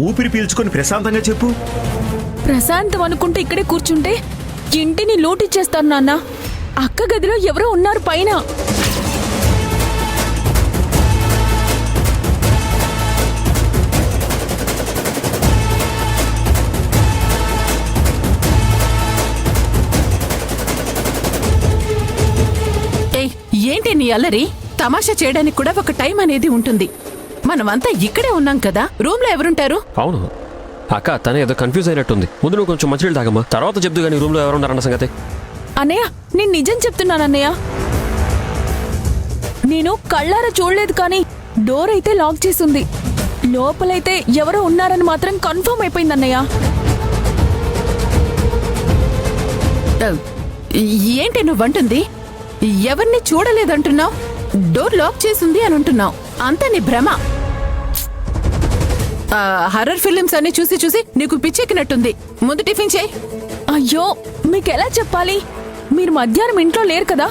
ఊపిరి పీల్చుకొని ప్రశాంతంగా చెప్పు. ప్రశాంతం అనుకుంటే ఇక్కడే కూర్చుంటే ఇంటిని లూటిచ్చేస్తాను నాన్న. అక్క గదిలో ఎవరో ఉన్నారు పైన. ఏంటి నీ అల్లరి? తమాషా చేయడానికి కూడా ఒక టైం అనేది ఉంటుంది. మనమంతా ఇక్కడే ఉన్నాం కదా, రూమ్ లో ఎవరుంటారు? అవును అక్క, తనే ఏదో కన్ఫ్యూజ్ అయినట్టుంది. ముందు నువ్వు కొంచెం మంచినీళ్ళు తాగమ్మా, తర్వాత చెప్తూ కానీ రూమ్ లో ఎవరున్నారన్న సంగతి. అన్నయ్య, నేను నిజం చెప్తున్నాను అన్నయ్య. నేను కళ్ళారా చూడలేదు, కానీ డోర్ అయితే లాక్ చేసుంది. లోపలైతే ఎవరో ఉన్నారని మాత్రం కన్ఫర్మ్ అయిపోయింది అన్నయ్య. ఏంటి నువ్వంటుంది? ఎవరిని చూడలేదంటున్నావు, డోర్ లాక్ చేసింది అని అంటున్నావు. అంతా నీ భ్రమ. హర్రర్ ఫిలిమ్స్ అన్ని చూసి చూసి నీకు పిచ్చెక్కినట్టుంది. ముందు టిఫిన్ చేయి. అయ్యో, మీకెలా చెప్పాలి? మీరు మధ్యాహ్నం ఇంట్లో లేరు కదా,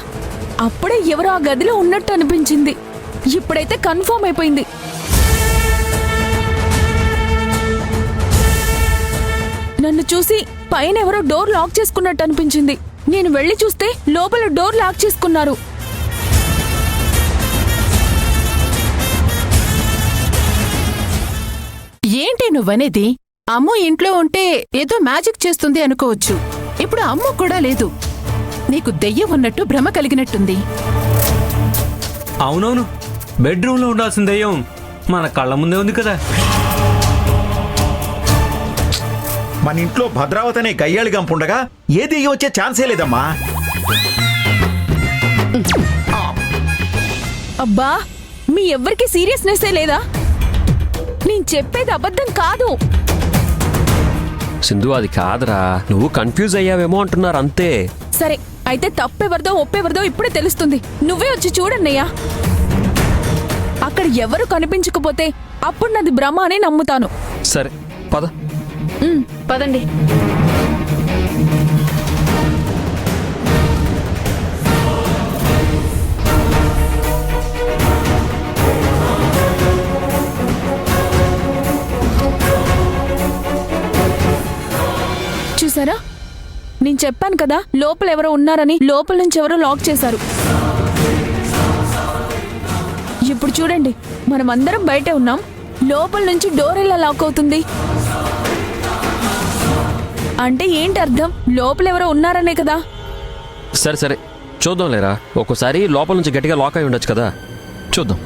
అప్పుడే ఎవరో ఆ గదిలో ఉన్నట్టు అనిపించింది. ఇప్పుడైతే కన్ఫర్మ్ అయిపోయింది. నన్ను చూసి పైన ఎవరో డోర్ లాక్ చేసుకున్నట్టు అనిపించింది. నేను వెళ్లి చూస్తే లోపల డోర్ లాక్ చేసుకున్నారు. ఏంటి నువ్వనేది? అమ్ము ఇంట్లో ఉంటే ఏదో మ్యాజిక్ చేస్తుంది అనుకోవచ్చు. ఇప్పుడు అమ్ము కూడా లేదు. నీకు దెయ్యం ఉన్నట్టు భ్రమ కలిగినట్టుంది. అవునవును, బెడ్రూమ్ లో ఉండాల్సిన దెయ్యం మన కళ్ళ ముందే ఉంది కదా. మన ఇంట్లో భద్రావతి అనే గయ్యాళి గంపుండగా ఏ దెయ్యం వచ్చే ఛాన్సే లేదమ్మా. అబ్బా, మీ ఎవ్వరికి సీరియస్నెస్సే లేదా? నేను చెప్పేది అబద్ధం కాదు. సింధు, అది కాదురా, నువ్వు కన్ఫ్యూజ్ అయ్యావేమో అంటున్నారు అంతే. సరే, అయితే తప్పెవరిదో ఒప్పెవరిదో ఇప్పుడే తెలుస్తుంది. నువ్వే వచ్చి చూడన్నయ్యా. అక్కడ ఎవరు కనిపించకపోతే అప్పుడు నాది భ్రమ అని నమ్ముతాను. సరే పద. పదండి. చూసారా, నేను చెప్పాను కదా లోపల ఎవరో ఉన్నారని. లోపల నుంచి ఎవరో లాక్ చేశారు. ఇప్పుడు చూడండి, మనమందరం బయటే ఉన్నాం. లోపల నుంచి డోర్ ఎలా లాక్ అవుతుంది? అంటే ఏంటి అర్థం? లోపల ఎవరో ఉన్నారనే కదా. సరే సరే చూద్దాం లేరా, ఒక్కోసారి లోపల నుంచి గట్టిగా లాక్ అయి ఉండొచ్చు కదా, చూద్దాం.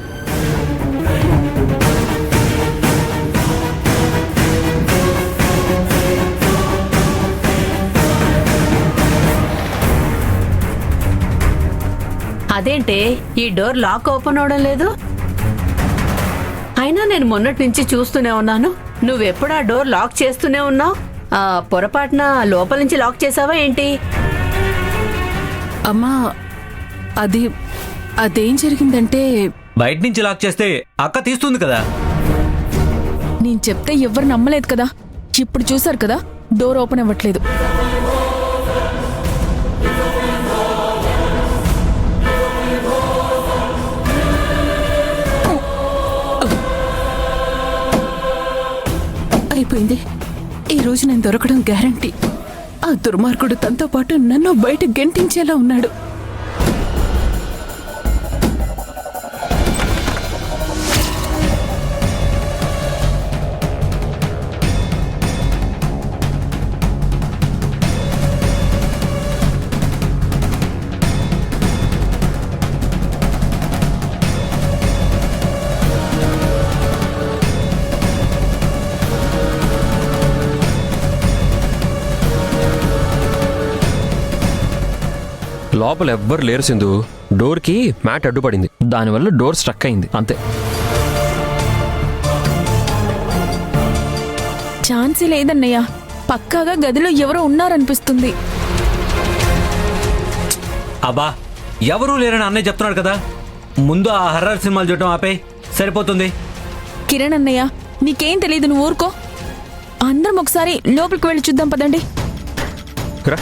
అదేంటే ఈ డోర్ లాక్ ఓపెన్ అవడం లేదు? అయినా నేను మొన్నటి నుంచి చూస్తూనే ఉన్నాను. నువ్వెప్పుడు ఆ డోర్ లాక్ చేస్తూనే ఉన్నావు. పొరపాటున లోపల నుంచి లాక్ చేసావా ఏంటి? అమ్మా, అదేం జరిగిందంటే, బయట నుంచి లాక్ చేస్తే అక్క తీస్తుంది కదా. నేను చెప్తే ఎవ్వరు నమ్మలేదు కదా. ఇప్పుడు చూసారు కదా, డోర్ ఓపెన్ అవ్వట్లేదు. అయిపోయింది. ఈ రోజు నేను దొరకడం గ్యారంటీ. ఆ దుర్మార్గుడు తనతో పాటు నన్ను బయట గెంటించేలా ఉన్నాడు. లోపల ఎవ్వరు లేరు సింధు. డోర్కి మ్యాట్ అడ్డుపడింది, దానివల్ల డోర్ స్ట్రక్ అయింది అంతే. ఛాన్సీ లేదన్నయ్య. పక్కాగా గదిలో ఎవరో ఉన్నారనిపిస్తుంది. అబ్బా, ఎవరూ లేరని అన్నయ్య చెప్తున్నాడు కదా. ముందు ఆ హర్రర్ సినిమాలు చూడటం ఆపే, సరిపోతుంది. కిరణ్ అన్నయ్య, నీకేం తెలియదు, నువ్వు ఊరుకో. అందరం ఒకసారి లోపలికి వెళ్ళి చూద్దాం పదండి. రా.